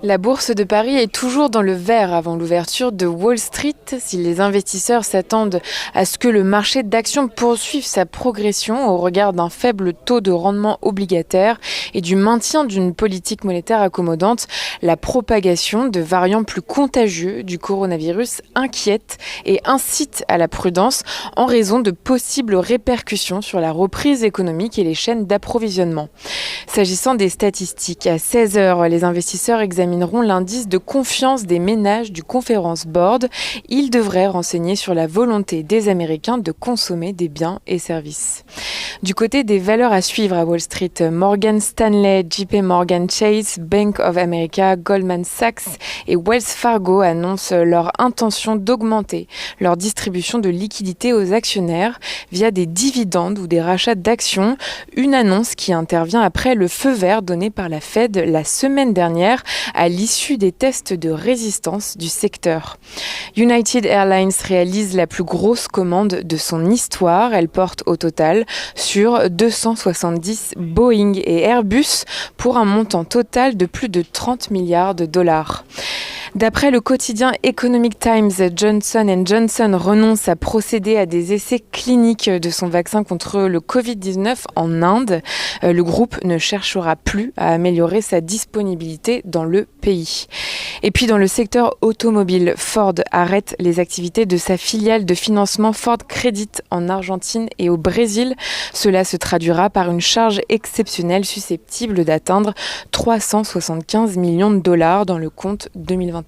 La bourse de Paris est toujours dans le vert avant l'ouverture de Wall Street. Si les investisseurs s'attendent à ce que le marché d'actions poursuive sa progression au regard d'un faible taux de rendement obligataire et du maintien d'une politique monétaire accommodante, la propagation de variants plus contagieux du coronavirus inquiète et incite à la prudence en raison de possibles répercussions sur la reprise économique et les chaînes d'approvisionnement. S'agissant des statistiques, à 16 heures, les investisseurs examineront l'indice de confiance des ménages du Conference Board. Il devrait renseigner sur la volonté des Américains de consommer des biens et services. Du côté des valeurs à suivre à Wall Street, Morgan Stanley, JP Morgan Chase, Bank of America, Goldman Sachs et Wells Fargo annoncent leur intention d'augmenter leur distribution de liquidités aux actionnaires via des dividendes ou des rachats d'actions, une annonce qui intervient après le feu vert donné par la Fed la semaine dernière à l'issue des tests de résistance du secteur. United Airlines réalise la plus grosse commande de son histoire. Elle porte au total sur 270 Boeing et Airbus pour un montant total de plus de 30 milliards de dollars. D'après le quotidien Economic Times, Johnson & Johnson renonce à procéder à des essais cliniques de son vaccin contre le Covid-19 en Inde. Le groupe ne cherchera plus à améliorer sa disponibilité dans le pays. Et puis dans le secteur automobile, Ford arrête les activités de sa filiale de financement Ford Credit en Argentine et au Brésil. Cela se traduira par une charge exceptionnelle susceptible d'atteindre 375 millions de dollars dans le compte 2021.